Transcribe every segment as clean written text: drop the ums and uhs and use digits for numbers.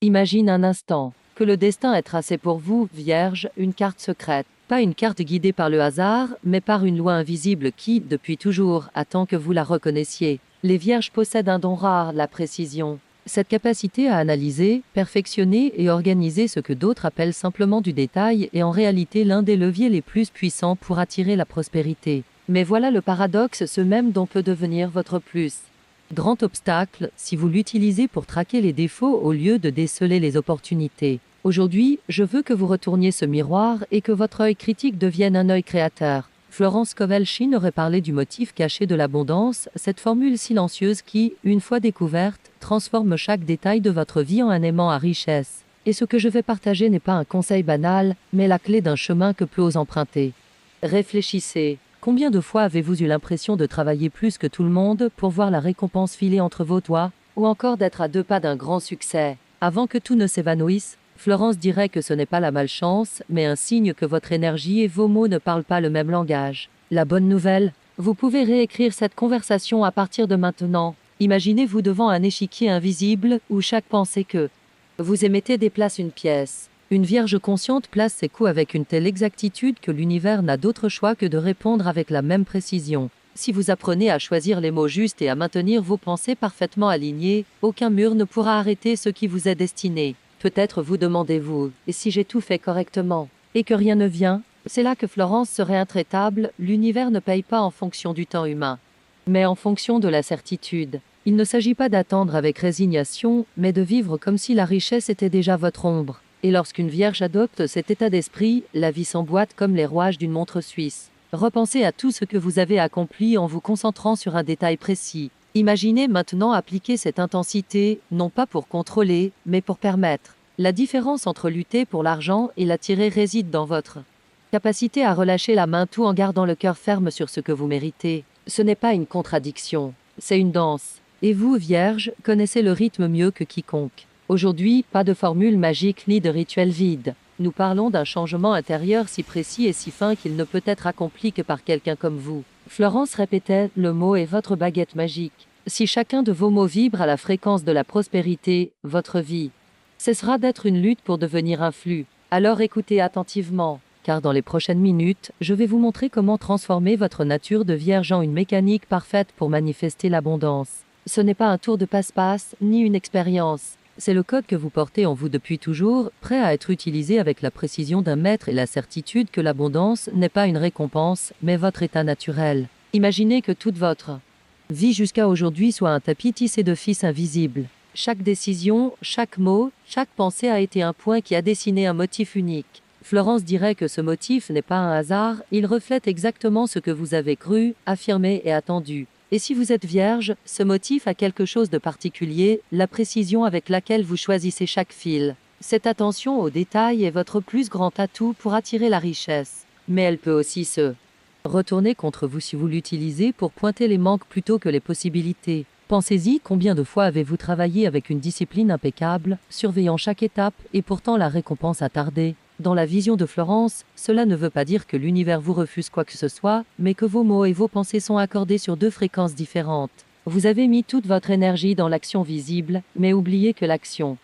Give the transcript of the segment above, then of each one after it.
Imagine un instant que le destin est tracé pour vous, Vierge, une carte secrète. Pas une carte guidée par le hasard, mais par une loi invisible qui, depuis toujours, attend que vous la reconnaissiez. Les Vierges possèdent un don rare, la précision. Cette capacité à analyser, perfectionner et organiser ce que d'autres appellent simplement du détail est en réalité l'un des leviers les plus puissants pour attirer la prospérité. Mais voilà le paradoxe, ce même don peut devenir votre plus grand obstacle si vous l'utilisez pour traquer les défauts au lieu de déceler les opportunités. Aujourd'hui, je veux que vous retourniez ce miroir et que votre œil critique devienne un œil créateur. Florence Kowalski aurait parlé du motif caché de l'abondance, cette formule silencieuse qui, une fois découverte, transforme chaque détail de votre vie en un aimant à richesse. Et ce que je vais partager n'est pas un conseil banal, mais la clé d'un chemin que peu osent emprunter. Réfléchissez. Combien de fois avez-vous eu l'impression de travailler plus que tout le monde pour voir la récompense filer entre vos doigts, ou encore d'être à 2 pas d'un grand succès? Avant que tout ne s'évanouisse, Florence dirait que ce n'est pas la malchance, mais un signe que votre énergie et vos mots ne parlent pas le même langage. La bonne nouvelle, vous pouvez réécrire cette conversation à partir de maintenant. Imaginez-vous devant un échiquier invisible où chaque pensée que vous émettez déplace une pièce. Une vierge consciente place ses coups avec une telle exactitude que l'univers n'a d'autre choix que de répondre avec la même précision. Si vous apprenez à choisir les mots justes et à maintenir vos pensées parfaitement alignées, aucun mur ne pourra arrêter ce qui vous est destiné. Peut-être vous demandez-vous, et si j'ai tout fait correctement, et que rien ne vient? C'est là que Florence serait intraitable, l'univers ne paye pas en fonction du temps humain, mais en fonction de la certitude. Il ne s'agit pas d'attendre avec résignation, mais de vivre comme si la richesse était déjà votre ombre. Et lorsqu'une vierge adopte cet état d'esprit, la vie s'emboîte comme les rouages d'une montre suisse. Repensez à tout ce que vous avez accompli en vous concentrant sur un détail précis. Imaginez maintenant appliquer cette intensité, non pas pour contrôler, mais pour permettre. La différence entre lutter pour l'argent et l'attirer réside dans votre capacité à relâcher la main tout en gardant le cœur ferme sur ce que vous méritez. Ce n'est pas une contradiction, c'est une danse. Et vous, Vierge, connaissez le rythme mieux que quiconque. Aujourd'hui, pas de formule magique ni de rituel vide. Nous parlons d'un changement intérieur si précis et si fin qu'il ne peut être accompli que par quelqu'un comme vous. Florence répétait, le mot est votre baguette magique. Si chacun de vos mots vibre à la fréquence de la prospérité, votre vie cessera d'être une lutte pour devenir un flux. Alors écoutez attentivement, car dans les prochaines minutes, je vais vous montrer comment transformer votre nature de vierge en une mécanique parfaite pour manifester l'abondance. Ce n'est pas un tour de passe-passe, ni une expérience. C'est le code que vous portez en vous depuis toujours, prêt à être utilisé avec la précision d'un maître et la certitude que l'abondance n'est pas une récompense, mais votre état naturel. Imaginez que toute votre vie jusqu'à aujourd'hui soit un tapis tissé de fils invisibles. Chaque décision, chaque mot, chaque pensée a été un point qui a dessiné un motif unique. Florence dirait que ce motif n'est pas un hasard, il reflète exactement ce que vous avez cru, affirmé et attendu. Et si vous êtes vierge, ce motif a quelque chose de particulier, la précision avec laquelle vous choisissez chaque fil. Cette attention aux détails est votre plus grand atout pour attirer la richesse. Mais elle peut aussi se retourner contre vous si vous l'utilisez pour pointer les manques plutôt que les possibilités. Pensez-y, combien de fois avez-vous travaillé avec une discipline impeccable, surveillant chaque étape, et pourtant la récompense a tardé? Dans la vision de Florence, cela ne veut pas dire que l'univers vous refuse quoi que ce soit, mais que vos mots et vos pensées sont accordés sur 2 fréquences différentes. Vous avez mis toute votre énergie dans l'action visible, mais oubliez que l'action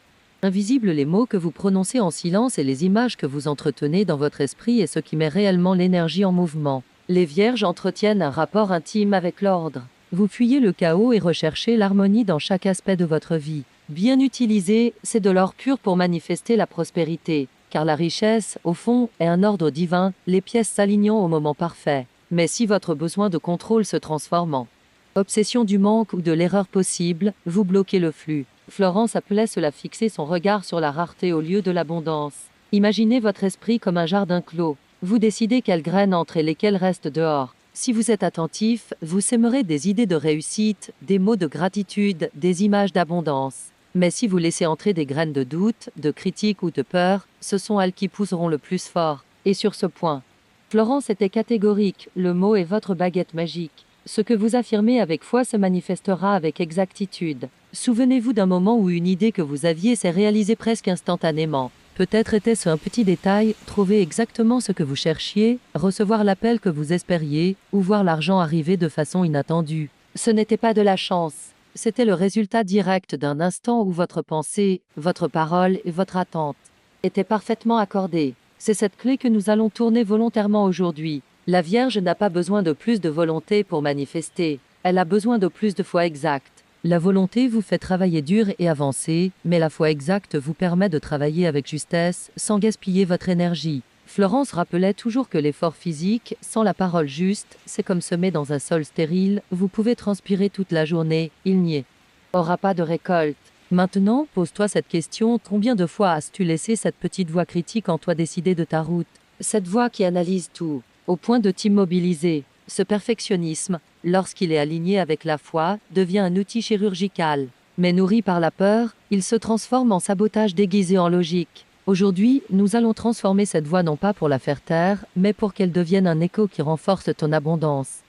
invisible, les mots que vous prononcez en silence et les images que vous entretenez dans votre esprit est ce qui met réellement l'énergie en mouvement. Les vierges entretiennent un rapport intime avec l'ordre. Vous fuyez le chaos et recherchez l'harmonie dans chaque aspect de votre vie. Bien utilisé, c'est de l'or pur pour manifester la prospérité. Car la richesse, au fond, est un ordre divin, les pièces s'alignant au moment parfait. Mais si votre besoin de contrôle se transforme en obsession du manque ou de l'erreur possible, vous bloquez le flux. Florence appelait cela fixer son regard sur la rareté au lieu de l'abondance. Imaginez votre esprit comme un jardin clos. Vous décidez quelles graines entrent et lesquelles restent dehors. Si vous êtes attentif, vous sèmerez des idées de réussite, des mots de gratitude, des images d'abondance. Mais si vous laissez entrer des graines de doute, de critique ou de peur, ce sont elles qui pousseront le plus fort. Et sur ce point, Florence était catégorique, le mot est votre baguette magique. Ce que vous affirmez avec foi se manifestera avec exactitude. Souvenez-vous d'un moment où une idée que vous aviez s'est réalisée presque instantanément. Peut-être était-ce un petit détail, trouver exactement ce que vous cherchiez, recevoir l'appel que vous espériez, ou voir l'argent arriver de façon inattendue. Ce n'était pas de la chance. c'était le résultat direct d'un instant où votre pensée, votre parole et votre attente étaient parfaitement accordées. C'est cette clé que nous allons tourner volontairement aujourd'hui. La Vierge n'a pas besoin de plus de volonté pour manifester, elle a besoin de plus de foi exacte. La volonté vous fait travailler dur et avancer, mais la foi exacte vous permet de travailler avec justesse, sans gaspiller votre énergie. Florence rappelait toujours que l'effort physique, sans la parole juste, c'est comme semer dans un sol stérile, vous pouvez transpirer toute la journée, il n'y aura pas de récolte. Maintenant, pose-toi cette question, combien de fois as-tu laissé cette petite voix critique en toi décider de ta route? Cette voix qui analyse tout, au point de t'immobiliser. Ce perfectionnisme, lorsqu'il est aligné avec la foi, devient un outil chirurgical. Mais nourri par la peur, il se transforme en sabotage déguisé en logique. Aujourd'hui, nous allons transformer cette voix non pas pour la faire taire, mais pour qu'elle devienne un écho qui renforce ton abondance.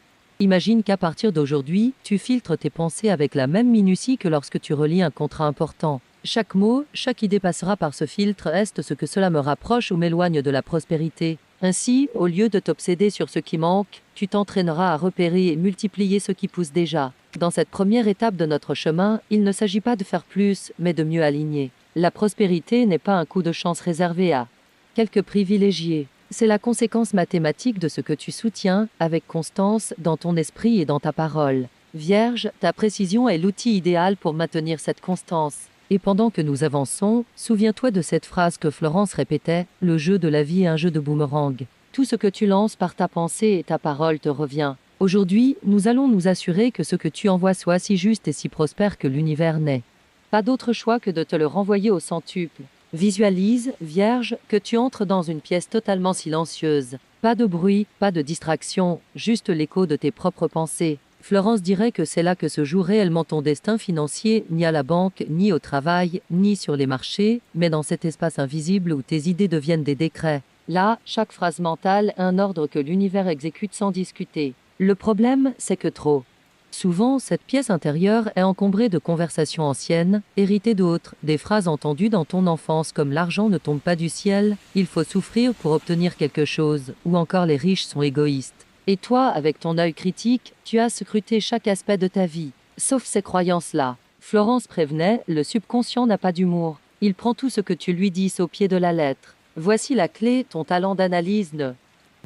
Imagine qu'à partir d'aujourd'hui, tu filtres tes pensées avec la même minutie que lorsque tu relis un contrat important. Chaque mot, chaque idée passera par ce filtre. Est-ce ce que cela me rapproche ou m'éloigne de la prospérité? Ainsi, au lieu de t'obséder sur ce qui manque, tu t'entraîneras à repérer et multiplier ce qui pousse déjà. Dans cette première étape de notre chemin, il ne s'agit pas de faire plus, mais de mieux aligner. La prospérité n'est pas un coup de chance réservé à quelques privilégiés. C'est la conséquence mathématique de ce que tu soutiens avec constance dans ton esprit et dans ta parole. Vierge, ta précision est l'outil idéal pour maintenir cette constance. Et pendant que nous avançons, souviens-toi de cette phrase que Florence répétait, « Le jeu de la vie est un jeu de boomerang. Tout ce que tu lances par ta pensée et ta parole te revient. » Aujourd'hui, nous allons nous assurer que ce que tu envoies soit si juste et si prospère que l'univers n'ait pas d'autre choix que de te le renvoyer au centuple. Visualise, Vierge, que tu entres dans une pièce totalement silencieuse. Pas de bruit, pas de distraction, juste l'écho de tes propres pensées. Florence dirait que c'est là que se joue réellement ton destin financier, ni à la banque, ni au travail, ni sur les marchés, mais dans cet espace invisible où tes idées deviennent des décrets. Là, chaque phrase mentale est un ordre que l'univers exécute sans discuter. Le problème, c'est que trop souvent, cette pièce intérieure est encombrée de conversations anciennes, héritées d'autres, des phrases entendues dans ton enfance comme l'argent ne tombe pas du ciel, il faut souffrir pour obtenir quelque chose, ou encore les riches sont égoïstes. Et toi, avec ton œil critique, tu as scruté chaque aspect de ta vie, sauf ces croyances-là. Florence prévenait, le subconscient n'a pas d'humour. Il prend tout ce que tu lui dis au pied de la lettre. Voici la clé, ton talent d'analyse ne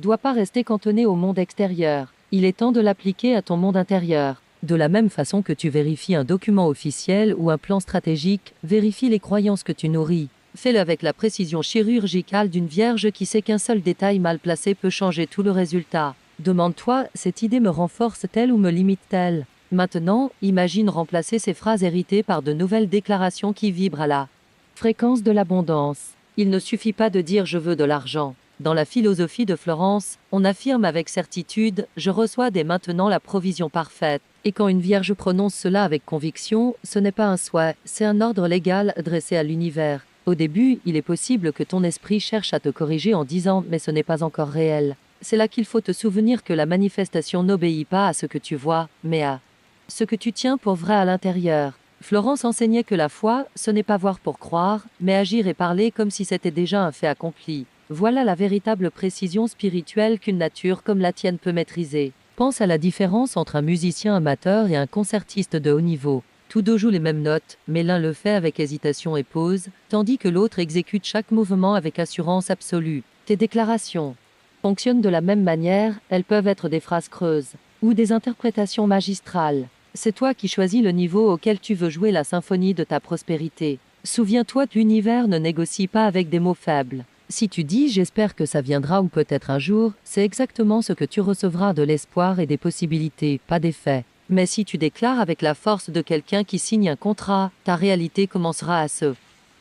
doit pas rester cantonné au monde extérieur. Il est temps de l'appliquer à ton monde intérieur. De la même façon que tu vérifies un document officiel ou un plan stratégique, vérifie les croyances que tu nourris. Fais-le avec la précision chirurgicale d'une vierge qui sait qu'un seul détail mal placé peut changer tout le résultat. Demande-toi, cette idée me renforce-t-elle ou me limite-t-elle? Maintenant, imagine remplacer ces phrases héritées par de nouvelles déclarations qui vibrent à la fréquence de l'abondance. Il ne suffit pas de dire « je veux de l'argent ». Dans la philosophie de Florence, on affirme avec certitude « je reçois dès maintenant la provision parfaite ». Et quand une vierge prononce cela avec conviction, ce n'est pas un souhait, c'est un ordre légal adressé à l'univers. Au début, il est possible que ton esprit cherche à te corriger en disant « mais ce n'est pas encore réel ». C'est là qu'il faut te souvenir que la manifestation n'obéit pas à ce que tu vois, mais à ce que tu tiens pour vrai à l'intérieur. Florence enseignait que la foi, ce n'est pas voir pour croire, mais agir et parler comme si c'était déjà un fait accompli. Voilà la véritable précision spirituelle qu'une nature comme la tienne peut maîtriser. Pense à la différence entre un musicien amateur et un concertiste de haut niveau. Tous deux jouent les mêmes notes, mais l'un le fait avec hésitation et pause, tandis que l'autre exécute chaque mouvement avec assurance absolue. Tes déclarations fonctionnent de la même manière, elles peuvent être des phrases creuses ou des interprétations magistrales. C'est toi qui choisis le niveau auquel tu veux jouer la symphonie de ta prospérité. Souviens-toi que l'univers ne négocie pas avec des mots faibles. Si tu dis « j'espère que ça viendra ou peut-être un jour », c'est exactement ce que tu recevras, de l'espoir et des possibilités, pas des faits. Mais si tu déclares avec la force de quelqu'un qui signe un contrat, ta réalité commencera à se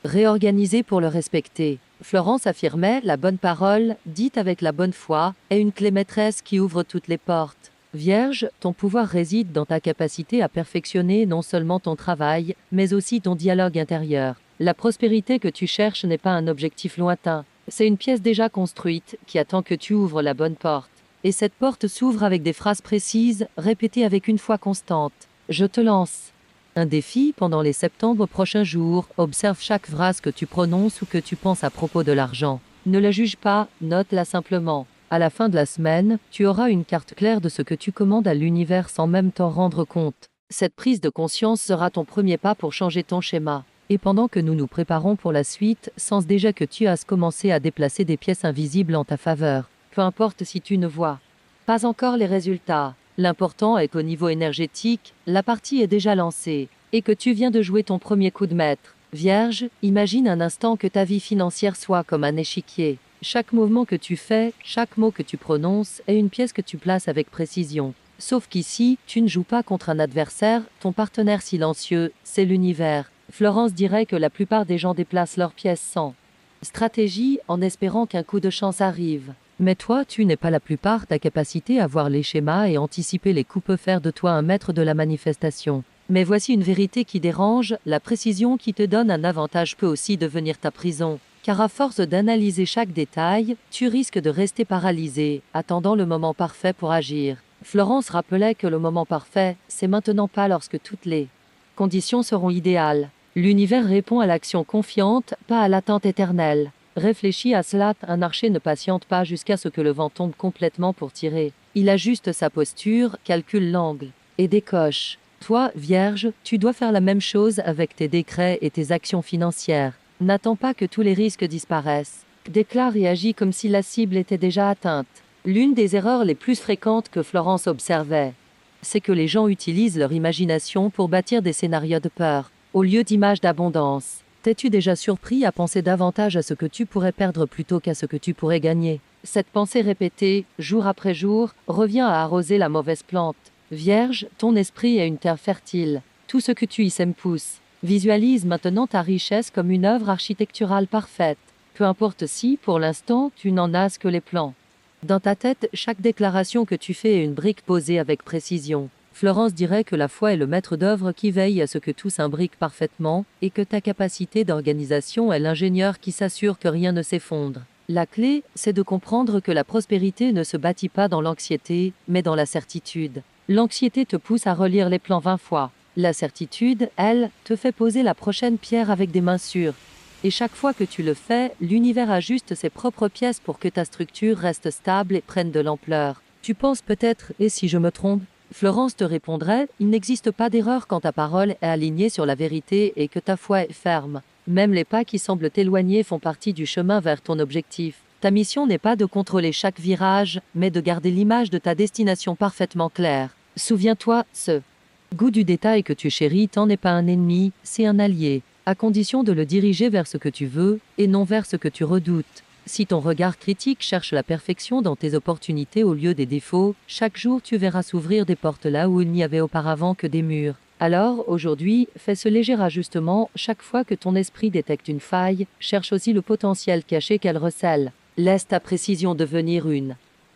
réorganiser pour le respecter. Florence affirmait « la bonne parole, dite avec la bonne foi, est une clé maîtresse qui ouvre toutes les portes ». Vierge, ton pouvoir réside dans ta capacité à perfectionner non seulement ton travail, mais aussi ton dialogue intérieur. La prospérité que tu cherches n'est pas un objectif lointain. C'est une pièce déjà construite qui attend que tu ouvres la bonne porte. Et cette porte s'ouvre avec des phrases précises, répétées avec une foi constante. Je te lance un défi pendant les septembre prochains jours. Observe chaque phrase que tu prononces ou que tu penses à propos de l'argent. Ne la juge pas, note-la simplement. À la fin de la semaine, tu auras une carte claire de ce que tu commandes à l'univers sans même t'en rendre compte. Cette prise de conscience sera ton premier pas pour changer ton schéma. Et pendant que nous nous préparons pour la suite, sens déjà que tu as commencé à déplacer des pièces invisibles en ta faveur. Peu importe si tu ne vois pas encore les résultats. L'important est qu'au niveau énergétique, la partie est déjà lancée et que tu viens de jouer ton premier coup de maître. Vierge, imagine un instant que ta vie financière soit comme un échiquier. Chaque mouvement que tu fais, chaque mot que tu prononces est une pièce que tu places avec précision. Sauf qu'ici, tu ne joues pas contre un adversaire, ton partenaire silencieux, c'est l'univers. Florence dirait que la plupart des gens déplacent leurs pièces sans stratégie en espérant qu'un coup de chance arrive. Mais toi, tu n'es pas la plupart, ta capacité à voir les schémas et anticiper les coups peut faire de toi un maître de la manifestation. Mais voici une vérité qui dérange, la précision qui te donne un avantage peut aussi devenir ta prison. Car à force d'analyser chaque détail, tu risques de rester paralysé, attendant le moment parfait pour agir. Florence rappelait que le moment parfait, c'est maintenant pas lorsque toutes les conditions seront idéales. L'univers répond à l'action confiante, pas à l'attente éternelle. Réfléchis à cela, un archer ne patiente pas jusqu'à ce que le vent tombe complètement pour tirer. Il ajuste sa posture, calcule l'angle et décoche. Toi, Vierge, tu dois faire la même chose avec tes décrets et tes actions financières. N'attends pas que tous les risques disparaissent. Déclare et agis comme si la cible était déjà atteinte. L'une des erreurs les plus fréquentes que Florence observait, c'est que les gens utilisent leur imagination pour bâtir des scénarios de peur, au lieu d'images d'abondance. T'es-tu déjà surpris à penser davantage à ce que tu pourrais perdre plutôt qu'à ce que tu pourrais gagner? Cette pensée répétée, jour après jour, revient à arroser la mauvaise plante. Vierge, ton esprit est une terre fertile. Tout ce que tu y sèmes pousse. Visualise maintenant ta richesse comme une œuvre architecturale parfaite. Peu importe si, pour l'instant, tu n'en as que les plans. Dans ta tête, chaque déclaration que tu fais est une brique posée avec précision. Florence dirait que la foi est le maître d'œuvre qui veille à ce que tout s'imbrique parfaitement et que ta capacité d'organisation est l'ingénieur qui s'assure que rien ne s'effondre. La clé, c'est de comprendre que la prospérité ne se bâtit pas dans l'anxiété, mais dans la certitude. L'anxiété te pousse à relire les plans 20 fois. La certitude, elle, te fait poser la prochaine pierre avec des mains sûres. Et chaque fois que tu le fais, l'univers ajuste ses propres pièces pour que ta structure reste stable et prenne de l'ampleur. Tu penses peut-être, et si je me trompe? Florence te répondrait, il n'existe pas d'erreur quand ta parole est alignée sur la vérité et que ta foi est ferme. Même les pas qui semblent t'éloigner font partie du chemin vers ton objectif. Ta mission n'est pas de contrôler chaque virage, mais de garder l'image de ta destination parfaitement claire. Souviens-toi, ce goût du détail que tu chéris t'en est pas un ennemi, c'est un allié, à condition de le diriger vers ce que tu veux, et non vers ce que tu redoutes. Si ton regard critique cherche la perfection dans tes opportunités au lieu des défauts, chaque jour tu verras s'ouvrir des portes là où il n'y avait auparavant que des murs. Alors, aujourd'hui, fais ce léger ajustement, chaque fois que ton esprit détecte une faille, cherche aussi le potentiel caché qu'elle recèle. Laisse ta précision devenir une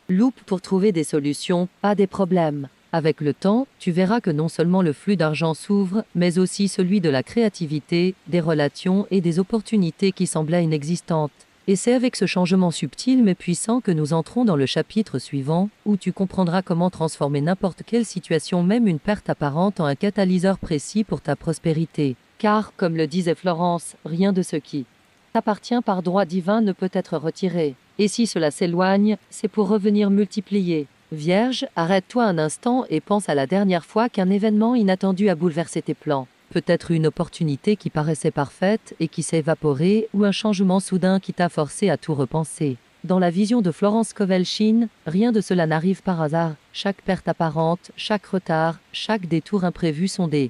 loupe pour trouver des solutions, pas des problèmes. Avec le temps, tu verras que non seulement le flux d'argent s'ouvre, mais aussi celui de la créativité, des relations et des opportunités qui semblaient inexistantes. Et c'est avec ce changement subtil mais puissant que nous entrons dans le chapitre suivant, où tu comprendras comment transformer n'importe quelle situation, même une perte apparente, en un catalyseur précis pour ta prospérité. Car, comme le disait Florence, rien de ce qui t'appartient par droit divin ne peut être retiré. Et si cela s'éloigne, c'est pour revenir multiplier. Vierge, arrête-toi un instant et pense à la dernière fois qu'un événement inattendu a bouleversé tes plans. Peut-être une opportunité qui paraissait parfaite et qui s'est évaporée, ou un changement soudain qui t'a forcé à tout repenser. Dans la vision de Florence Kowalczyk, rien de cela n'arrive par hasard. Chaque perte apparente, chaque retard, chaque détour imprévu sont des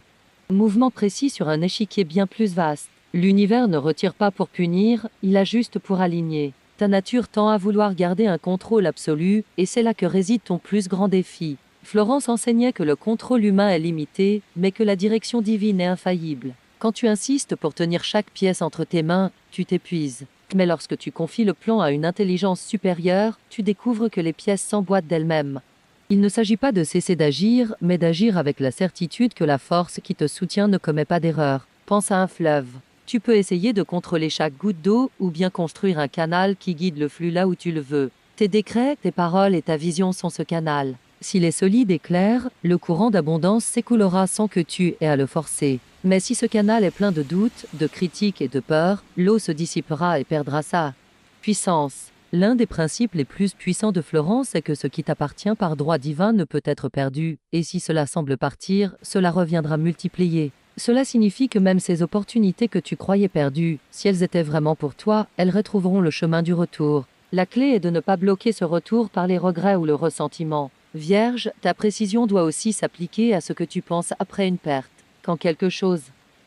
mouvements précis sur un échiquier bien plus vaste. L'univers ne retire pas pour punir, il ajuste pour aligner. Ta nature tend à vouloir garder un contrôle absolu, et c'est là que réside ton plus grand défi. Florence enseignait que le contrôle humain est limité, mais que la direction divine est infaillible. Quand tu insistes pour tenir chaque pièce entre tes mains, tu t'épuises. Mais lorsque tu confies le plan à une intelligence supérieure, tu découvres que les pièces s'emboîtent d'elles-mêmes. Il ne s'agit pas de cesser d'agir, mais d'agir avec la certitude que la force qui te soutient ne commet pas d'erreur. Pense à un fleuve. Tu peux essayer de contrôler chaque goutte d'eau ou bien construire un canal qui guide le flux là où tu le veux. Tes décrets, tes paroles et ta vision sont ce canal. S'il est solide et clair, le courant d'abondance s'écoulera sans que tu aies à le forcer. Mais si ce canal est plein de doutes, de critiques et de peurs, l'eau se dissipera et perdra sa puissance. L'un des principes les plus puissants de Florence est que ce qui t'appartient par droit divin ne peut être perdu, et si cela semble partir, cela reviendra multiplié. Cela signifie que même ces opportunités que tu croyais perdues, si elles étaient vraiment pour toi, elles retrouveront le chemin du retour. La clé est de ne pas bloquer ce retour par les regrets ou le ressentiment. Vierge, ta précision doit aussi s'appliquer à ce que tu penses après une perte. Quand quelque chose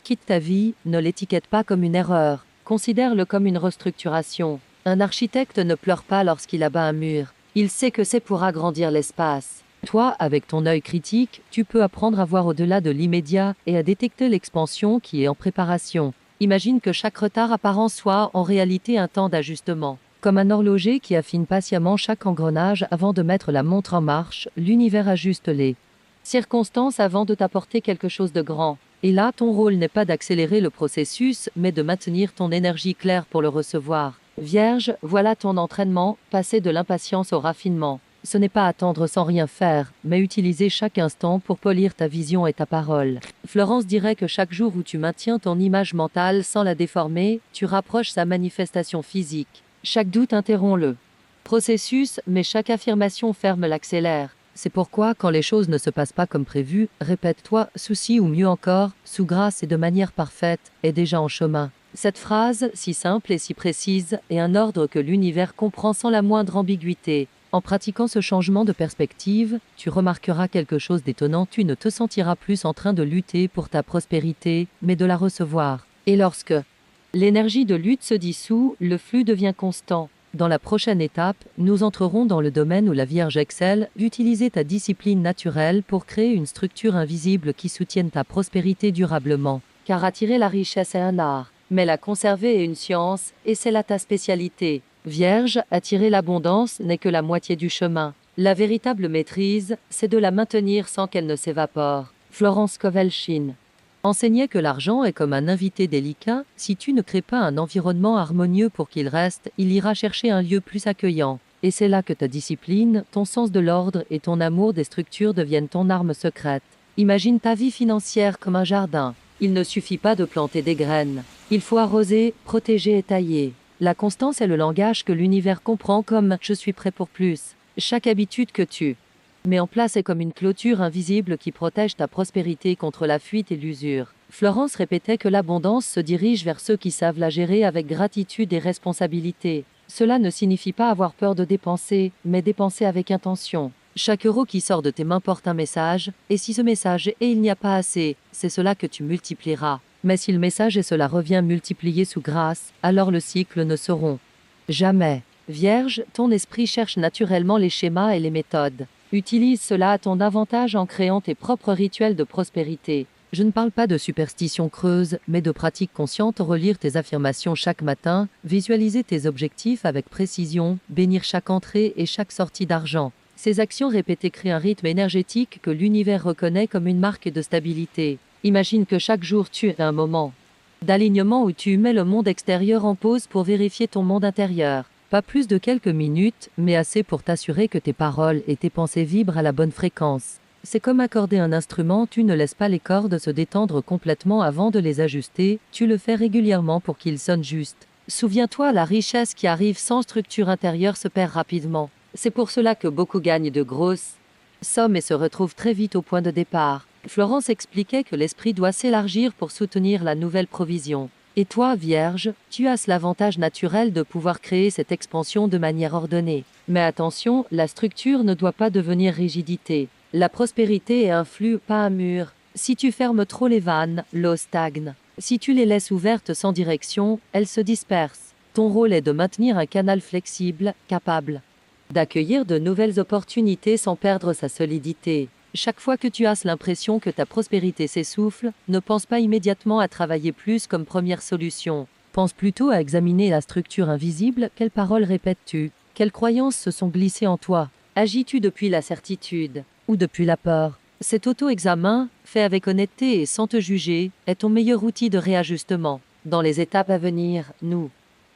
quitte ta vie, ne l'étiquette pas comme une erreur. Considère-le comme une restructuration. Un architecte ne pleure pas lorsqu'il abat un mur. Il sait que c'est pour agrandir l'espace. Toi, avec ton œil critique, tu peux apprendre à voir au-delà de l'immédiat et à détecter l'expansion qui est en préparation. Imagine que chaque retard apparent soit en réalité un temps d'ajustement. Comme un horloger qui affine patiemment chaque engrenage avant de mettre la montre en marche, l'univers ajuste les circonstances avant de t'apporter quelque chose de grand. Et là, ton rôle n'est pas d'accélérer le processus, mais de maintenir ton énergie claire pour le recevoir. Vierge, voilà ton entraînement, passer de l'impatience au raffinement. Ce n'est pas attendre sans rien faire, mais utiliser chaque instant pour polir ta vision et ta parole. Florence dirait que chaque jour où tu maintiens ton image mentale sans la déformer, tu rapproches sa manifestation physique. Chaque doute interrompt le processus, mais chaque affirmation ferme l'accélère. C'est pourquoi, quand les choses ne se passent pas comme prévu, répète-toi, souci ou mieux encore, sous grâce et de manière parfaite, est déjà en chemin. Cette phrase, si simple et si précise, est un ordre que l'univers comprend sans la moindre ambiguïté. En pratiquant ce changement de perspective, tu remarqueras quelque chose d'étonnant, tu ne te sentiras plus en train de lutter pour ta prospérité, mais de la recevoir. Et lorsque l'énergie de lutte se dissout, le flux devient constant. Dans la prochaine étape, nous entrerons dans le domaine où la Vierge excelle, utiliser ta discipline naturelle pour créer une structure invisible qui soutienne ta prospérité durablement. Car attirer la richesse est un art, mais la conserver est une science, et c'est là ta spécialité. Vierge, attirer l'abondance n'est que la moitié du chemin. La véritable maîtrise, c'est de la maintenir sans qu'elle ne s'évapore. Florence Kovelchine enseignait que l'argent est comme un invité délicat, si tu ne crées pas un environnement harmonieux pour qu'il reste, il ira chercher un lieu plus accueillant. Et c'est là que ta discipline, ton sens de l'ordre et ton amour des structures deviennent ton arme secrète. Imagine ta vie financière comme un jardin. Il ne suffit pas de planter des graines. Il faut arroser, protéger et tailler. La constance est le langage que l'univers comprend comme « je suis prêt pour plus ». Chaque habitude que tu mets en place est comme une clôture invisible qui protège ta prospérité contre la fuite et l'usure. Florence répétait que l'abondance se dirige vers ceux qui savent la gérer avec gratitude et responsabilité. Cela ne signifie pas avoir peur de dépenser, mais dépenser avec intention. Chaque euro qui sort de tes mains porte un message, et si ce message est « il n'y a pas assez », c'est cela que tu multiplieras. Mais si le message et cela revient multiplié sous grâce, alors le cycle ne se rompt jamais. Vierge, ton esprit cherche naturellement les schémas et les méthodes. Utilise cela à ton avantage en créant tes propres rituels de prospérité. Je ne parle pas de superstitions creuses, mais de pratiques conscientes, relire tes affirmations chaque matin, visualiser tes objectifs avec précision, bénir chaque entrée et chaque sortie d'argent. Ces actions répétées créent un rythme énergétique que l'univers reconnaît comme une marque de stabilité. Imagine que chaque jour tu as un moment d'alignement où tu mets le monde extérieur en pause pour vérifier ton monde intérieur. Pas plus de quelques minutes, mais assez pour t'assurer que tes paroles et tes pensées vibrent à la bonne fréquence. C'est comme accorder un instrument, tu ne laisses pas les cordes se détendre complètement avant de les ajuster, tu le fais régulièrement pour qu'ils sonnent juste. Souviens-toi, la richesse qui arrive sans structure intérieure se perd rapidement. C'est pour cela que beaucoup gagnent de grosses sommes et se retrouvent très vite au point de départ. Florence expliquait que l'esprit doit s'élargir pour soutenir la nouvelle provision. Et toi, Vierge, tu as l'avantage naturel de pouvoir créer cette expansion de manière ordonnée. Mais attention, la structure ne doit pas devenir rigidité. La prospérité est un flux, pas un mur. Si tu fermes trop les vannes, l'eau stagne. Si tu les laisses ouvertes sans direction, elles se dispersent. Ton rôle est de maintenir un canal flexible, capable d'accueillir de nouvelles opportunités sans perdre sa solidité. Chaque fois que tu as l'impression que ta prospérité s'essouffle, ne pense pas immédiatement à travailler plus comme première solution. Pense plutôt à examiner la structure invisible. Quelles paroles répètes-tu? Quelles croyances se sont glissées en toi? Agis-tu depuis la certitude ou depuis la peur? Cet auto-examen, fait avec honnêteté et sans te juger, est ton meilleur outil de réajustement. Dans les étapes à venir, nous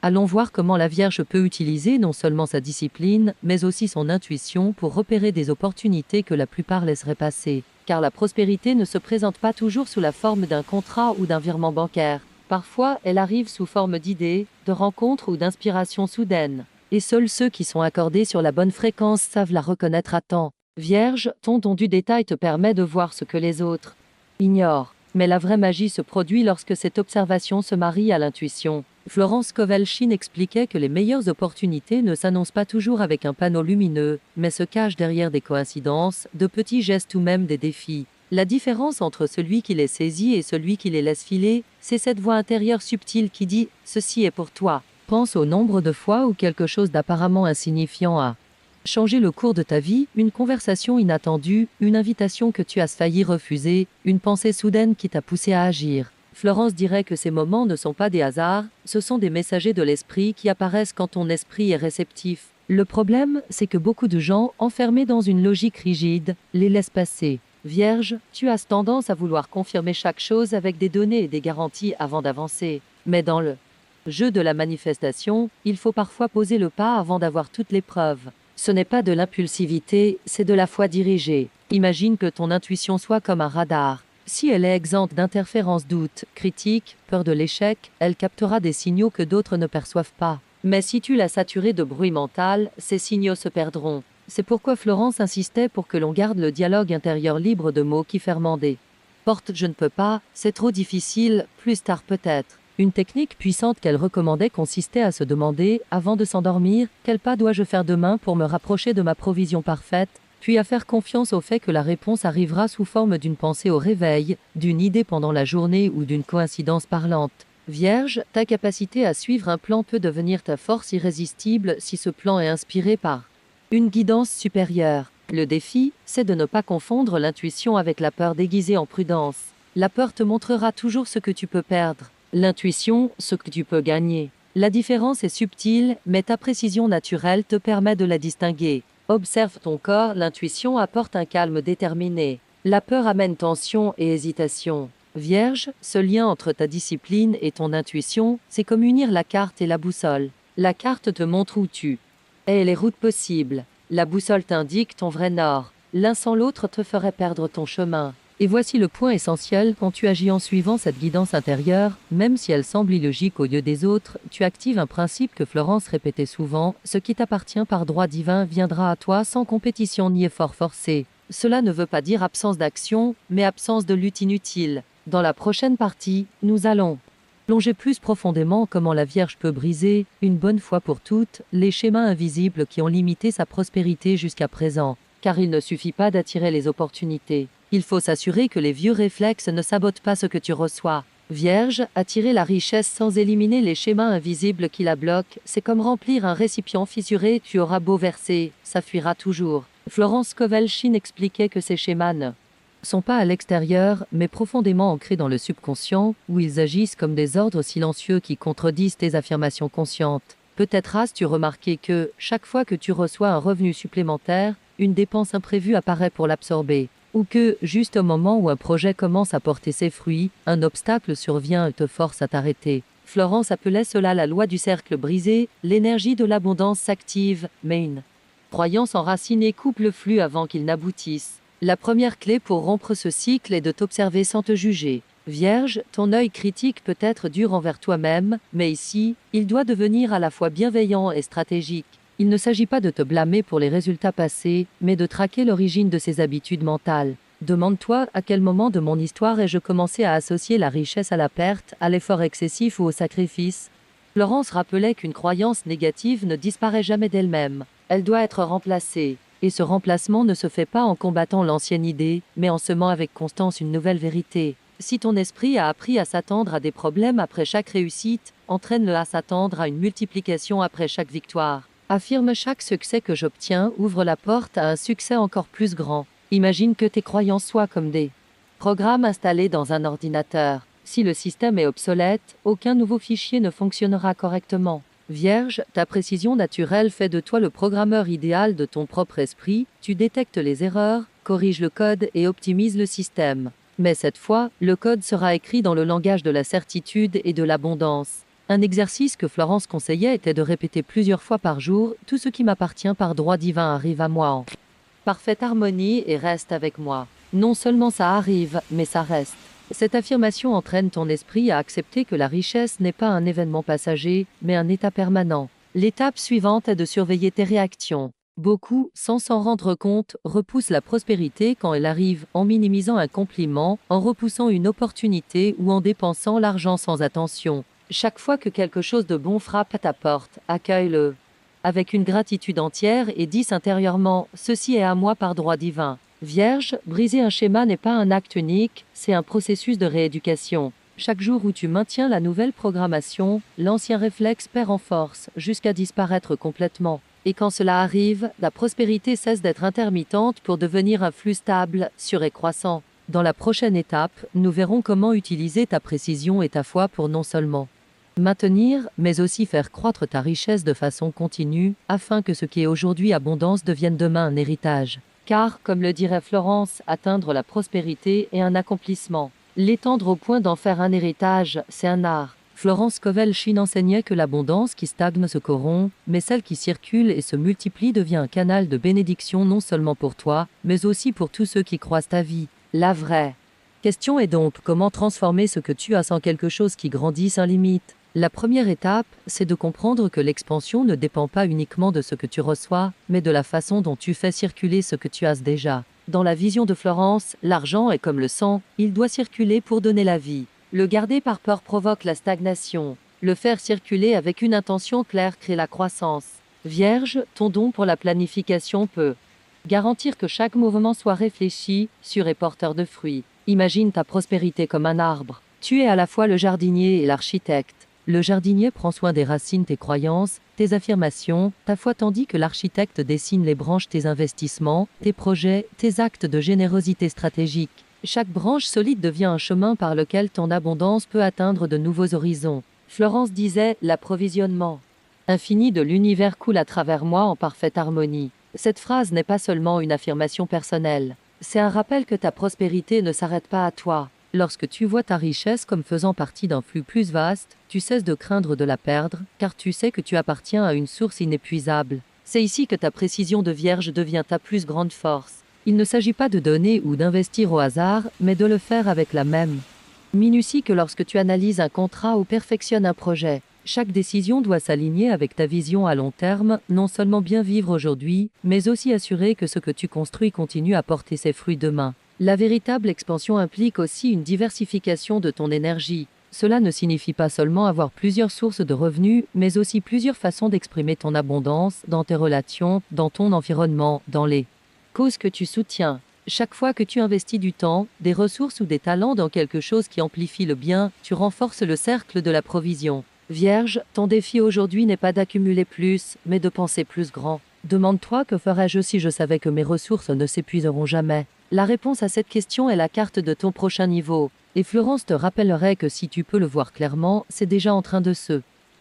allons voir comment la Vierge peut utiliser non seulement sa discipline, mais aussi son intuition pour repérer des opportunités que la plupart laisseraient passer. Car la prospérité ne se présente pas toujours sous la forme d'un contrat ou d'un virement bancaire. Parfois, elle arrive sous forme d'idées, de rencontres ou d'inspirations soudaines. et seuls ceux qui sont accordés sur la bonne fréquence savent la reconnaître à temps. Vierge, ton don du détail te permet de voir ce que les autres ignorent. Mais la vraie magie se produit lorsque cette observation se marie à l'intuition. Florence Kovelchine expliquait que les meilleures opportunités ne s'annoncent pas toujours avec un panneau lumineux, mais se cachent derrière des coïncidences, de petits gestes ou même des défis. La différence entre celui qui les saisit et celui qui les laisse filer, c'est cette voix intérieure subtile qui dit « ceci est pour toi ». Pense au nombre de fois où quelque chose d'apparemment insignifiant a changé le cours de ta vie, une conversation inattendue, une invitation que tu as failli refuser, une pensée soudaine qui t'a poussé à agir. Florence dirait que ces moments ne sont pas des hasards, ce sont des messagers de l'esprit qui apparaissent quand ton esprit est réceptif. Le problème, c'est que beaucoup de gens, enfermés dans une logique rigide, les laissent passer. Vierge, tu as tendance à vouloir confirmer chaque chose avec des données et des garanties avant d'avancer. Mais dans le jeu de la manifestation, il faut parfois poser le pas avant d'avoir toutes les preuves. Ce n'est pas de l'impulsivité, c'est de la foi dirigée. Imagine que ton intuition soit comme un radar. Si elle est exempte d'interférences, doutes, critiques, peur de l'échec, elle captera des signaux que d'autres ne perçoivent pas. Mais si tu l'as saturée de bruit mental, ces signaux se perdront. C'est pourquoi Florence insistait pour que l'on garde le dialogue intérieur libre de mots qui ferment des portes. Je ne peux pas, c'est trop difficile, plus tard peut-être. Une technique puissante qu'elle recommandait consistait à se demander, avant de s'endormir, quel pas dois-je faire demain pour me rapprocher de ma provision parfaite, puis à faire confiance au fait que la réponse arrivera sous forme d'une pensée au réveil, d'une idée pendant la journée ou d'une coïncidence parlante. Vierge, ta capacité à suivre un plan peut devenir ta force irrésistible si ce plan est inspiré par une guidance supérieure. Le défi, c'est de ne pas confondre l'intuition avec la peur déguisée en prudence. La peur te montrera toujours ce que tu peux perdre. L'intuition, ce que tu peux gagner. La différence est subtile, mais ta précision naturelle te permet de la distinguer. Observe ton corps, l'intuition apporte un calme déterminé. La peur amène tension et hésitation. Vierge, ce lien entre ta discipline et ton intuition, c'est comme unir la carte et la boussole. La carte te montre où tu es et les routes possibles. La boussole t'indique ton vrai nord. L'un sans l'autre te ferait perdre ton chemin. Et voici le point essentiel, quand tu agis en suivant cette guidance intérieure, même si elle semble illogique aux yeux des autres, tu actives un principe que Florence répétait souvent, ce qui t'appartient par droit divin viendra à toi sans compétition ni effort forcé. Cela ne veut pas dire absence d'action, mais absence de lutte inutile. Dans la prochaine partie, nous allons plonger plus profondément comment la Vierge peut briser, une bonne fois pour toutes, les schémas invisibles qui ont limité sa prospérité jusqu'à présent. Car il ne suffit pas d'attirer les opportunités. Il faut s'assurer que les vieux réflexes ne sabotent pas ce que tu reçois. Vierge, attirer la richesse sans éliminer les schémas invisibles qui la bloquent, c'est comme remplir un récipient fissuré, tu auras beau verser, ça fuira toujours. Florence Kovelchine expliquait que ces schémas ne sont pas à l'extérieur, mais profondément ancrés dans le subconscient, où ils agissent comme des ordres silencieux qui contredisent tes affirmations conscientes. Peut-être as-tu remarqué que, chaque fois que tu reçois un revenu supplémentaire, une dépense imprévue apparaît pour l'absorber. Ou que, juste au moment où un projet commence à porter ses fruits, un obstacle survient et te force à t'arrêter. Florence appelait cela la loi du cercle brisé, l'énergie de l'abondance s'active, mais une croyance enracinée coupe le flux avant qu'il n'aboutisse. La première clé pour rompre ce cycle est de t'observer sans te juger. Vierge, ton œil critique peut être dur envers toi-même, mais ici, il doit devenir à la fois bienveillant et stratégique. Il ne s'agit pas de te blâmer pour les résultats passés, mais de traquer l'origine de ces habitudes mentales. Demande-toi à quel moment de mon histoire ai-je commencé à associer la richesse à la perte, à l'effort excessif ou au sacrifice. Florence rappelait qu'une croyance négative ne disparaît jamais d'elle-même. Elle doit être remplacée. Et ce remplacement ne se fait pas en combattant l'ancienne idée, mais en semant avec constance une nouvelle vérité. Si ton esprit a appris à s'attendre à des problèmes après chaque réussite, entraîne-le à s'attendre à une multiplication après chaque victoire. Affirme chaque succès que j'obtiens ouvre la porte à un succès encore plus grand. Imagine que tes croyances soient comme des programmes installés dans un ordinateur. Si le système est obsolète, aucun nouveau fichier ne fonctionnera correctement. Vierge, ta précision naturelle fait de toi le programmeur idéal de ton propre esprit, tu détectes les erreurs, corriges le code et optimises le système. Mais cette fois, le code sera écrit dans le langage de la certitude et de l'abondance. Un exercice que Florence conseillait était de répéter plusieurs fois par jour « Tout ce qui m'appartient par droit divin arrive à moi en parfaite harmonie et reste avec moi ». Non seulement ça arrive, mais ça reste. Cette affirmation entraîne ton esprit à accepter que la richesse n'est pas un événement passager, mais un état permanent. L'étape suivante est de surveiller tes réactions. Beaucoup, sans s'en rendre compte, repoussent la prospérité quand elle arrive, en minimisant un compliment, en repoussant une opportunité ou en dépensant l'argent sans attention. Chaque fois que quelque chose de bon frappe à ta porte, accueille-le avec une gratitude entière et dis intérieurement « Ceci est à moi par droit divin ». Vierge, briser un schéma n'est pas un acte unique, c'est un processus de rééducation. Chaque jour où tu maintiens la nouvelle programmation, l'ancien réflexe perd en force, jusqu'à disparaître complètement. Et quand cela arrive, la prospérité cesse d'être intermittente pour devenir un flux stable, sûr et croissant. Dans la prochaine étape, nous verrons comment utiliser ta précision et ta foi pour non seulement maintenir, mais aussi faire croître ta richesse de façon continue, afin que ce qui est aujourd'hui abondance devienne demain un héritage. Car, comme le dirait Florence, atteindre la prospérité est un accomplissement. L'étendre au point d'en faire un héritage, c'est un art. Florence Kowalschin enseignait que l'abondance qui stagne se corrompt, mais celle qui circule et se multiplie devient un canal de bénédiction non seulement pour toi, mais aussi pour tous ceux qui croisent ta vie. La vraie question est donc comment transformer ce que tu as en quelque chose qui grandit sans limite. La première étape, c'est de comprendre que l'expansion ne dépend pas uniquement de ce que tu reçois, mais de la façon dont tu fais circuler ce que tu as déjà. Dans la vision de Florence, l'argent est comme le sang, il doit circuler pour donner la vie. Le garder par peur provoque la stagnation. Le faire circuler avec une intention claire crée la croissance. Vierge, ton don pour la planification peut garantir que chaque mouvement soit réfléchi, sûr et porteur de fruits. Imagine ta prospérité comme un arbre. Tu es à la fois le jardinier et l'architecte. Le jardinier prend soin des racines, tes croyances, tes affirmations, ta foi, tandis que l'architecte dessine les branches, tes investissements, tes projets, tes actes de générosité stratégique. Chaque branche solide devient un chemin par lequel ton abondance peut atteindre de nouveaux horizons. Florence disait « L'approvisionnement infini de l'univers coule à travers moi en parfaite harmonie ». Cette phrase n'est pas seulement une affirmation personnelle. C'est un rappel que ta prospérité ne s'arrête pas à toi. Lorsque tu vois ta richesse comme faisant partie d'un flux plus vaste, tu cesses de craindre de la perdre, car tu sais que tu appartiens à une source inépuisable. C'est ici que ta précision de vierge devient ta plus grande force. Il ne s'agit pas de donner ou d'investir au hasard, mais de le faire avec la même minutie que lorsque tu analyses un contrat ou perfectionnes un projet. Chaque décision doit s'aligner avec ta vision à long terme, non seulement bien vivre aujourd'hui, mais aussi assurer que ce que tu construis continue à porter ses fruits demain. La véritable expansion implique aussi une diversification de ton énergie. Cela ne signifie pas seulement avoir plusieurs sources de revenus, mais aussi plusieurs façons d'exprimer ton abondance, dans tes relations, dans ton environnement, dans les causes que tu soutiens. Chaque fois que tu investis du temps, des ressources ou des talents dans quelque chose qui amplifie le bien, tu renforces le cercle de la provision. Vierge, ton défi aujourd'hui n'est pas d'accumuler plus, mais de penser plus grand. Demande-toi que ferais-je si je savais que mes ressources ne s'épuiseront jamais. La réponse à cette question est la carte de ton prochain niveau. Et Florence te rappellerait que si tu peux le voir clairement, c'est déjà en train de se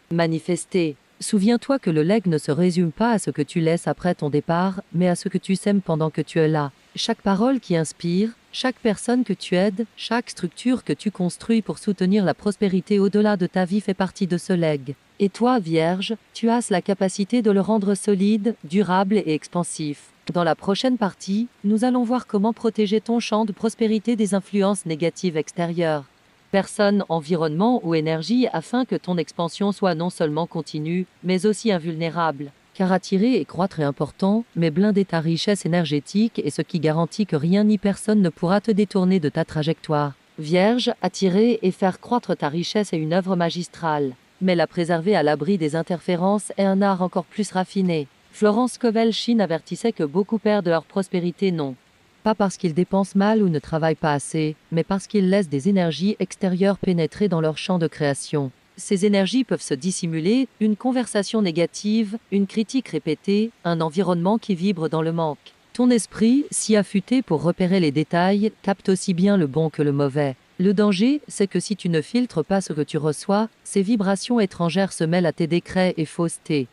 manifester. Souviens-toi que le legs ne se résume pas à ce que tu laisses après ton départ, mais à ce que tu sèmes pendant que tu es là. Chaque parole qui inspire, chaque personne que tu aides, chaque structure que tu construis pour soutenir la prospérité au-delà de ta vie fait partie de ce legs. Et toi, Vierge, tu as la capacité de le rendre solide, durable et expansif. Dans la prochaine partie, nous allons voir comment protéger ton champ de prospérité des influences négatives extérieures. Personne, environnement ou énergie afin que ton expansion soit non seulement continue, mais aussi invulnérable. Car attirer et croître est important, mais blinder ta richesse énergétique est ce qui garantit que rien ni personne ne pourra te détourner de ta trajectoire. Vierge, attirer et faire croître ta richesse est une œuvre magistrale, mais la préserver à l'abri des interférences est un art encore plus raffiné. Florence Kowalschin avertissait que beaucoup perdent leur prospérité non pas parce qu'ils dépensent mal ou ne travaillent pas assez, mais parce qu'ils laissent des énergies extérieures pénétrer dans leur champ de création. Ces énergies peuvent se dissimuler, une conversation négative, une critique répétée, un environnement qui vibre dans le manque. Ton esprit, si affûté pour repérer les détails, capte aussi bien le bon que le mauvais. Le danger, c'est que si tu ne filtres pas ce que tu reçois, ces vibrations étrangères se mêlent à tes décrets et faussetés.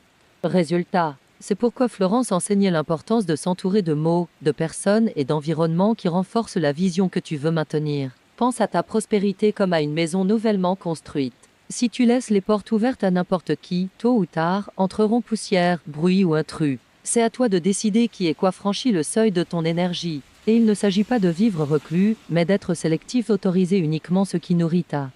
Résultat. C'est pourquoi Florence enseignait l'importance de s'entourer de mots, de personnes et d'environnements qui renforcent la vision que tu veux maintenir. Pense à ta prospérité comme à une maison nouvellement construite. Si tu laisses les portes ouvertes à n'importe qui, tôt ou tard, entreront poussière, bruit ou intrus. C'est à toi de décider qui et quoi franchit le seuil de ton énergie. Et il ne s'agit pas de vivre reclus, mais d'être sélectif, autoriser uniquement ce qui nourrit ta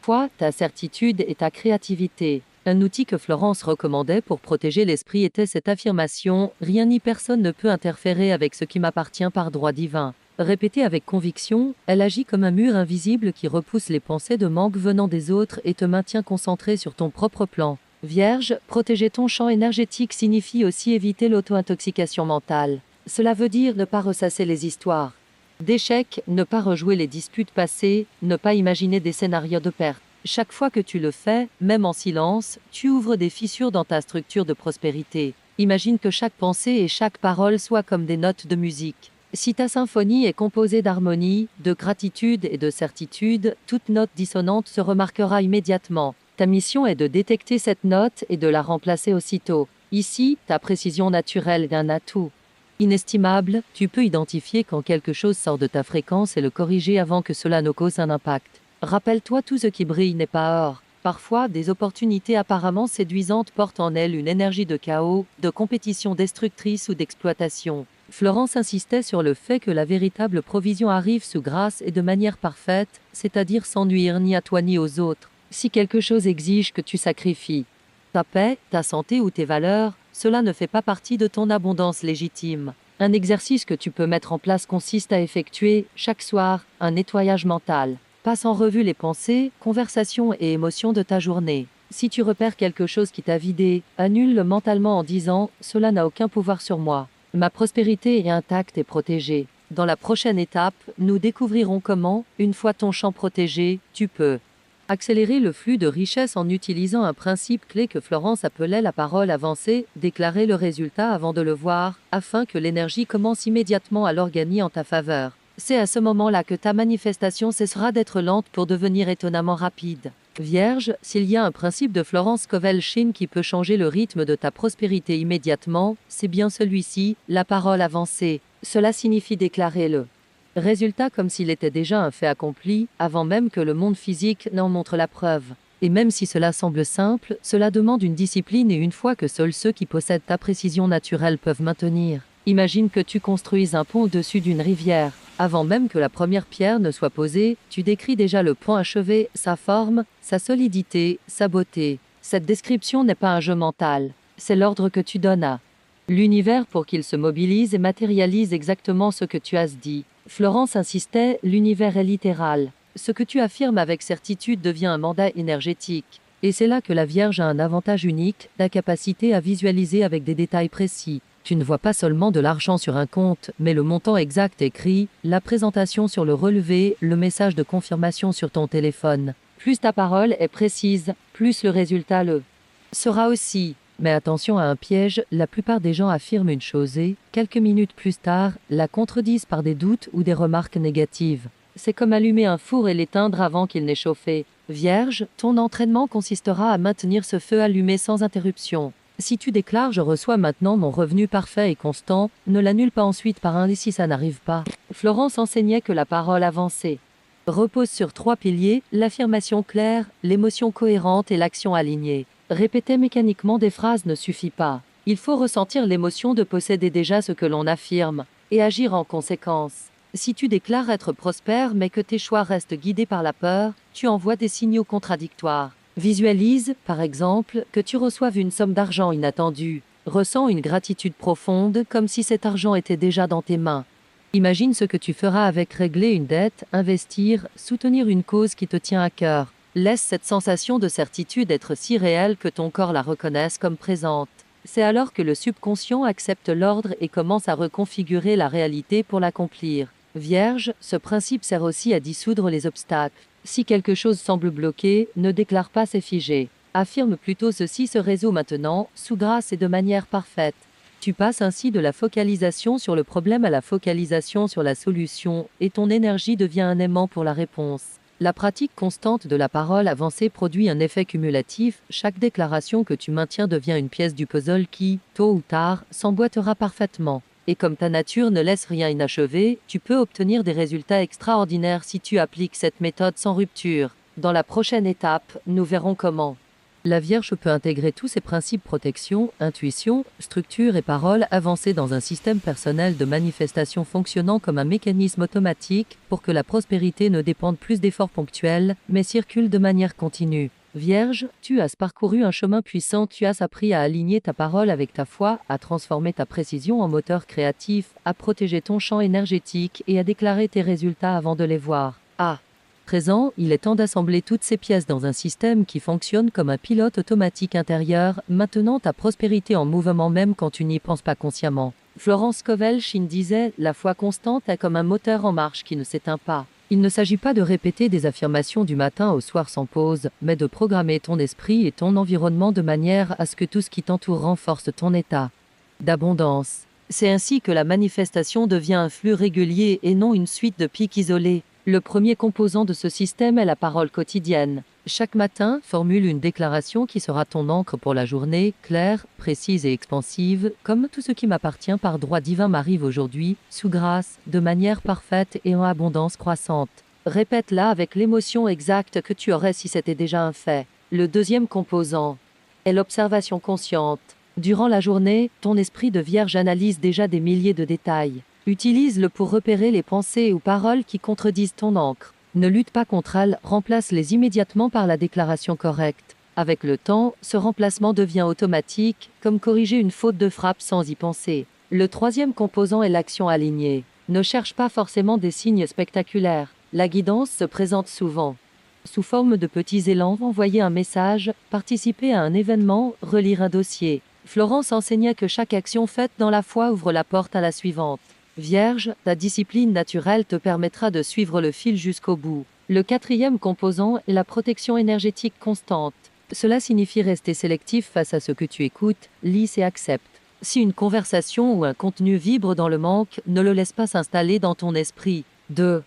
foi, ta certitude et ta créativité. Un outil que Florence recommandait pour protéger l'esprit était cette affirmation « Rien ni personne ne peut interférer avec ce qui m'appartient par droit divin ». Répétée avec conviction, elle agit comme un mur invisible qui repousse les pensées de manque venant des autres et te maintient concentré sur ton propre plan. Vierge, protéger ton champ énergétique signifie aussi éviter l'auto-intoxication mentale. Cela veut dire ne pas ressasser les histoires d'échecs, ne pas rejouer les disputes passées, ne pas imaginer des scénarios de perte. Chaque fois que tu le fais, même en silence, tu ouvres des fissures dans ta structure de prospérité. Imagine que chaque pensée et chaque parole soient comme des notes de musique. Si ta symphonie est composée d'harmonie, de gratitude et de certitude, toute note dissonante se remarquera immédiatement. Ta mission est de détecter cette note et de la remplacer aussitôt. Ici, ta précision naturelle est un atout inestimable. Tu peux identifier quand quelque chose sort de ta fréquence et le corriger avant que cela ne cause un impact. Rappelle-toi, tout ce qui brille n'est pas or. Parfois, des opportunités apparemment séduisantes portent en elles une énergie de chaos, de compétition destructrice ou d'exploitation. Florence insistait sur le fait que la véritable provision arrive sous grâce et de manière parfaite, c'est-à-dire sans nuire ni à toi ni aux autres. Si quelque chose exige que tu sacrifies ta paix, ta santé ou tes valeurs, cela ne fait pas partie de ton abondance légitime. Un exercice que tu peux mettre en place consiste à effectuer, chaque soir, un nettoyage mental. Passe en revue les pensées, conversations et émotions de ta journée. Si tu repères quelque chose qui t'a vidé, annule-le mentalement en disant « Cela n'a aucun pouvoir sur moi. Ma prospérité est intacte et protégée ». Dans la prochaine étape, nous découvrirons comment, une fois ton champ protégé, tu peux accélérer le flux de richesse en utilisant un principe clé que Florence appelait la parole avancée, déclarer le résultat avant de le voir, afin que l'énergie commence immédiatement à l'organiser en ta faveur. C'est à ce moment-là que ta manifestation cessera d'être lente pour devenir étonnamment rapide. Vierge, s'il y a un principe de Florence Scovel Shinn qui peut changer le rythme de ta prospérité immédiatement, c'est bien celui-ci, la parole avancée. Cela signifie déclarer le résultat comme s'il était déjà un fait accompli, avant même que le monde physique n'en montre la preuve. Et même si cela semble simple, cela demande une discipline et une foi que seuls ceux qui possèdent ta précision naturelle peuvent maintenir. Imagine que tu construises un pont au-dessus d'une rivière. Avant même que la première pierre ne soit posée, tu décris déjà le pont achevé, sa forme, sa solidité, sa beauté. Cette description n'est pas un jeu mental, c'est l'ordre que tu donnes à l'univers pour qu'il se mobilise et matérialise exactement ce que tu as dit. Florence insistait, l'univers est littéral. Ce que tu affirmes avec certitude devient un mandat énergétique. Et c'est là que la Vierge a un avantage unique, la capacité à visualiser avec des détails précis. Tu ne vois pas seulement de l'argent sur un compte, mais le montant exact écrit, la présentation sur le relevé, le message de confirmation sur ton téléphone. Plus ta parole est précise, plus le résultat le sera aussi. Mais attention à un piège, la plupart des gens affirment une chose et, quelques minutes plus tard, la contredisent par des doutes ou des remarques négatives. C'est comme allumer un four et l'éteindre avant qu'il n'ait chauffé. Vierge, ton entraînement consistera à maintenir ce feu allumé sans interruption. Si tu déclares « Je reçois maintenant mon revenu parfait et constant », ne l'annule pas ensuite par un « et si ça n'arrive pas ». Florence enseignait que la parole avancée repose sur 3 piliers, l'affirmation claire, l'émotion cohérente et l'action alignée. Répéter mécaniquement des phrases ne suffit pas. Il faut ressentir l'émotion de posséder déjà ce que l'on affirme et agir en conséquence. Si tu déclares être prospère mais que tes choix restent guidés par la peur, tu envoies des signaux contradictoires. Visualise, par exemple, que tu reçoives une somme d'argent inattendue. Ressens une gratitude profonde comme si cet argent était déjà dans tes mains. Imagine ce que tu feras avec régler une dette, investir, soutenir une cause qui te tient à cœur. Laisse cette sensation de certitude être si réelle que ton corps la reconnaisse comme présente. C'est alors que le subconscient accepte l'ordre et commence à reconfigurer la réalité pour l'accomplir. Vierge, ce principe sert aussi à dissoudre les obstacles. Si quelque chose semble bloqué, ne déclare pas c'est figé. Affirme plutôt ceci se résout maintenant, sous grâce et de manière parfaite. Tu passes ainsi de la focalisation sur le problème à la focalisation sur la solution, et ton énergie devient un aimant pour la réponse. La pratique constante de la parole avancée produit un effet cumulatif, chaque déclaration que tu maintiens devient une pièce du puzzle qui, tôt ou tard, s'emboîtera parfaitement. Et comme ta nature ne laisse rien inachevé, tu peux obtenir des résultats extraordinaires si tu appliques cette méthode sans rupture. Dans la prochaine étape, nous verrons comment la Vierge peut intégrer tous ces principes protection, intuition, structure et parole avancés dans un système personnel de manifestation fonctionnant comme un mécanisme automatique pour que la prospérité ne dépende plus d'efforts ponctuels, mais circule de manière continue. Vierge, tu as parcouru un chemin puissant, tu as appris à aligner ta parole avec ta foi, à transformer ta précision en moteur créatif, à protéger ton champ énergétique et à déclarer tes résultats avant de les voir. À présent, il est temps d'assembler toutes ces pièces dans un système qui fonctionne comme un pilote automatique intérieur, maintenant ta prospérité en mouvement même quand tu n'y penses pas consciemment. Florence Scovel-Shinn disait « La foi constante est comme un moteur en marche qui ne s'éteint pas ». Il ne s'agit pas de répéter des affirmations du matin au soir sans pause, mais de programmer ton esprit et ton environnement de manière à ce que tout ce qui t'entoure renforce ton état d'abondance. C'est ainsi que la manifestation devient un flux régulier et non une suite de pics isolés. Le premier composant de ce système est la parole quotidienne. Chaque matin, formule une déclaration qui sera ton encre pour la journée, claire, précise et expansive, comme tout ce qui m'appartient par droit divin m'arrive aujourd'hui, sous grâce, de manière parfaite et en abondance croissante. Répète-la avec l'émotion exacte que tu aurais si c'était déjà un fait. Le deuxième composant est l'observation consciente. Durant la journée, ton esprit de vierge analyse déjà des milliers de détails. Utilise-le pour repérer les pensées ou paroles qui contredisent ton encre. Ne lutte pas contre elles, remplace-les immédiatement par la déclaration correcte. Avec le temps, ce remplacement devient automatique, comme corriger une faute de frappe sans y penser. Le troisième composant est l'action alignée. Ne cherche pas forcément des signes spectaculaires. La guidance se présente souvent sous forme de petits élans, envoyer un message, participer à un événement, relire un dossier. Florence enseignait que chaque action faite dans la foi ouvre la porte à la suivante. Vierge, ta discipline naturelle te permettra de suivre le fil jusqu'au bout. Le quatrième composant est la protection énergétique constante. Cela signifie rester sélectif face à ce que tu écoutes, lis et acceptes. Si une conversation ou un contenu vibre dans le manque, ne le laisse pas s'installer dans ton esprit. 2.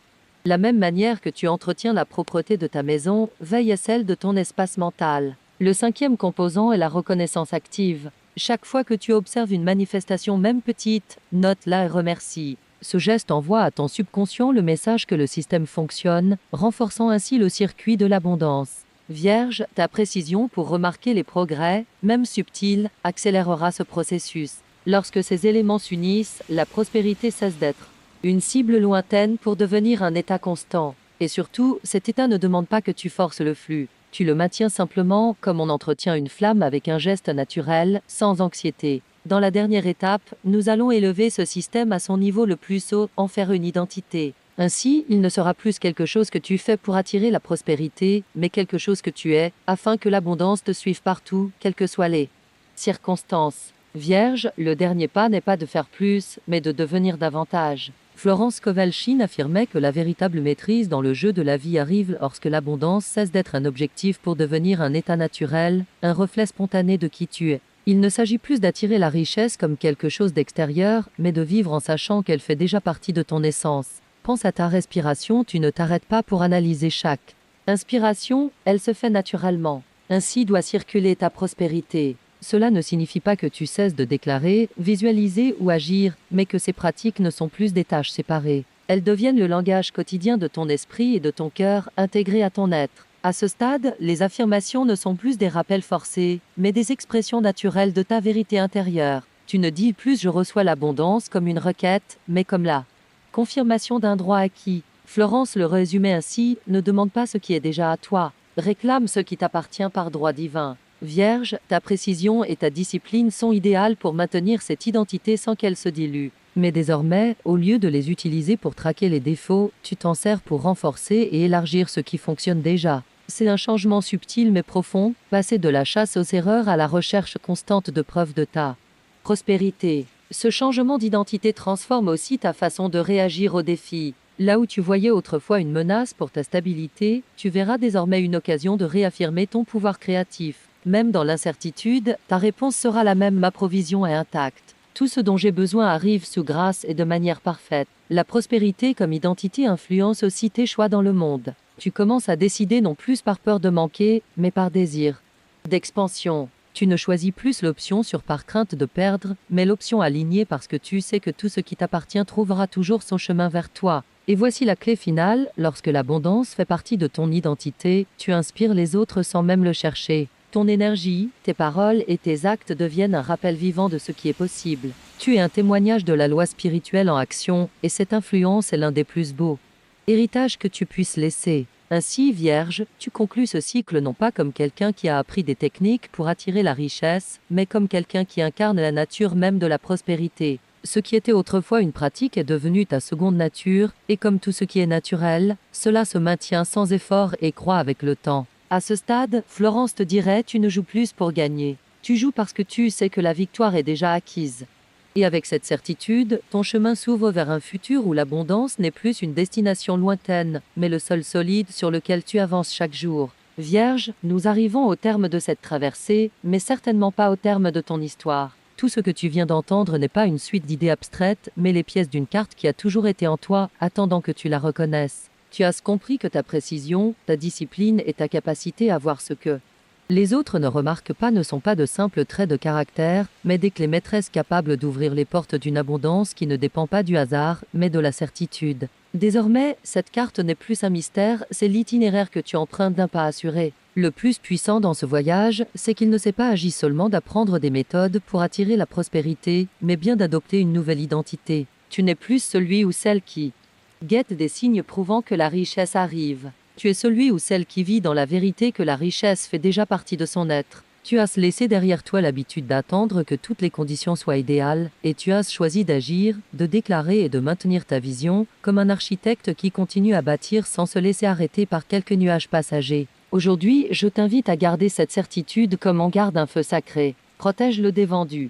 La même manière que tu entretiens la propreté de ta maison, veille à celle de ton espace mental. Le cinquième composant est la reconnaissance active. Chaque fois que tu observes une manifestation même petite, note-la et remercie. Ce geste envoie à ton subconscient le message que le système fonctionne, renforçant ainsi le circuit de l'abondance. Vierge, ta précision pour remarquer les progrès, même subtils, accélérera ce processus. Lorsque ces éléments s'unissent, la prospérité cesse d'être une cible lointaine pour devenir un état constant. Et surtout, cet état ne demande pas que tu forces le flux. Tu le maintiens simplement comme on entretient une flamme avec un geste naturel, sans anxiété. Dans la dernière étape, nous allons élever ce système à son niveau le plus haut, en faire une identité. Ainsi, il ne sera plus quelque chose que tu fais pour attirer la prospérité, mais quelque chose que tu es, afin que l'abondance te suive partout, quelles que soient les circonstances. Vierge, le dernier pas n'est pas de faire plus, mais de devenir davantage. Florence Scovel-Shinn affirmait que la véritable maîtrise dans le jeu de la vie arrive lorsque l'abondance cesse d'être un objectif pour devenir un état naturel, un reflet spontané de qui tu es. Il ne s'agit plus d'attirer la richesse comme quelque chose d'extérieur, mais de vivre en sachant qu'elle fait déjà partie de ton essence. Pense à ta respiration, tu ne t'arrêtes pas pour analyser chaque inspiration, elle se fait naturellement. Ainsi doit circuler ta prospérité. Cela ne signifie pas que tu cesses de déclarer, visualiser ou agir, mais que ces pratiques ne sont plus des tâches séparées. Elles deviennent le langage quotidien de ton esprit et de ton cœur, intégré à ton être. À ce stade, les affirmations ne sont plus des rappels forcés, mais des expressions naturelles de ta vérité intérieure. Tu ne dis plus « je reçois l'abondance » comme une requête, mais comme la confirmation d'un droit acquis. Florence le résumait ainsi, ne demande pas ce qui est déjà à toi, réclame ce qui t'appartient par droit divin. Vierge, ta précision et ta discipline sont idéales pour maintenir cette identité sans qu'elle se dilue. Mais désormais, au lieu de les utiliser pour traquer les défauts, tu t'en sers pour renforcer et élargir ce qui fonctionne déjà. C'est un changement subtil mais profond, passer de la chasse aux erreurs à la recherche constante de preuves de ta prospérité. Ce changement d'identité transforme aussi ta façon de réagir aux défis. Là où tu voyais autrefois une menace pour ta stabilité, tu verras désormais une occasion de réaffirmer ton pouvoir créatif. Même dans l'incertitude, ta réponse sera la même, ma provision est intacte. Tout ce dont j'ai besoin arrive sous grâce et de manière parfaite. La prospérité comme identité influence aussi tes choix dans le monde. Tu commences à décider non plus par peur de manquer, mais par désir d'expansion. Tu ne choisis plus l'option sur par crainte de perdre, mais l'option alignée parce que tu sais que tout ce qui t'appartient trouvera toujours son chemin vers toi. Et voici la clé finale, lorsque l'abondance fait partie de ton identité, tu inspires les autres sans même le chercher. Ton énergie, tes paroles et tes actes deviennent un rappel vivant de ce qui est possible. Tu es un témoignage de la loi spirituelle en action, et cette influence est l'un des plus beaux héritages que tu puisses laisser. Ainsi, Vierge, tu conclus ce cycle non pas comme quelqu'un qui a appris des techniques pour attirer la richesse, mais comme quelqu'un qui incarne la nature même de la prospérité. Ce qui était autrefois une pratique est devenu ta seconde nature, et comme tout ce qui est naturel, cela se maintient sans effort et croît avec le temps. À ce stade, Florence te dirait tu ne joues plus pour gagner. Tu joues parce que tu sais que la victoire est déjà acquise. Et avec cette certitude, ton chemin s'ouvre vers un futur où l'abondance n'est plus une destination lointaine, mais le sol solide sur lequel tu avances chaque jour. Vierge, nous arrivons au terme de cette traversée, mais certainement pas au terme de ton histoire. Tout ce que tu viens d'entendre n'est pas une suite d'idées abstraites, mais les pièces d'une carte qui a toujours été en toi, attendant que tu la reconnaisses. Tu as compris que ta précision, ta discipline et ta capacité à voir ce que les autres ne remarquent pas ne sont pas de simples traits de caractère, mais des clés maîtresses capables d'ouvrir les portes d'une abondance qui ne dépend pas du hasard, mais de la certitude. Désormais, cette carte n'est plus un mystère, c'est l'itinéraire que tu empruntes d'un pas assuré. Le plus puissant dans ce voyage, c'est qu'il ne s'est pas agi seulement d'apprendre des méthodes pour attirer la prospérité, mais bien d'adopter une nouvelle identité. Tu n'es plus celui ou celle qui guette des signes prouvant que la richesse arrive. Tu es celui ou celle qui vit dans la vérité que la richesse fait déjà partie de son être. Tu as laissé derrière toi l'habitude d'attendre que toutes les conditions soient idéales, et tu as choisi d'agir, de déclarer et de maintenir ta vision, comme un architecte qui continue à bâtir sans se laisser arrêter par quelques nuages passagers. Aujourd'hui, je t'invite à garder cette certitude comme on garde un feu sacré. Protège-le des vendus.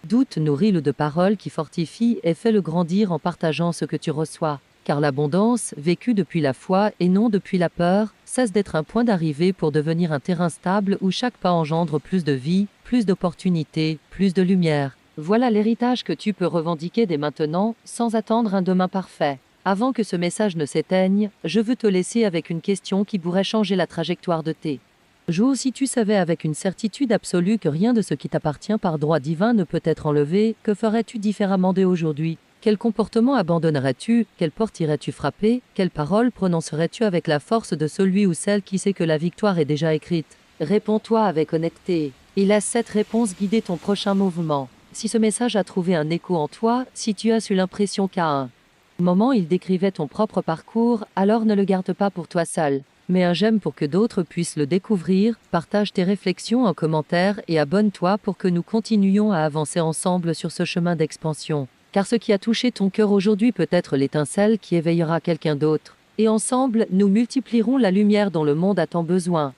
Doute nourris-le de paroles qui fortifient et fais-le grandir en partageant ce que tu reçois. Car l'abondance, vécue depuis la foi et non depuis la peur, cesse d'être un point d'arrivée pour devenir un terrain stable où chaque pas engendre plus de vie, plus d'opportunités, plus de lumière. Voilà l'héritage que tu peux revendiquer dès maintenant, sans attendre un demain parfait. Avant que ce message ne s'éteigne, je veux te laisser avec une question qui pourrait changer la trajectoire de tes jours. Si tu savais avec une certitude absolue que rien de ce qui t'appartient par droit divin ne peut être enlevé, que ferais-tu différemment dès aujourd'hui ? Quel comportement abandonnerais-tu? Quelle porte irais-tu frapper? Quelles paroles prononcerais-tu avec la force de celui ou celle qui sait que la victoire est déjà écrite? Réponds-toi avec honnêteté et laisse cette réponse guider ton prochain mouvement. Si ce message a trouvé un écho en toi, si tu as eu l'impression qu'à un moment il décrivait ton propre parcours, alors ne le garde pas pour toi seul. Mets un j'aime pour que d'autres puissent le découvrir, partage tes réflexions en commentaire et abonne-toi pour que nous continuions à avancer ensemble sur ce chemin d'expansion. Car ce qui a touché ton cœur aujourd'hui peut être l'étincelle qui éveillera quelqu'un d'autre. Et ensemble, nous multiplierons la lumière dont le monde a tant besoin.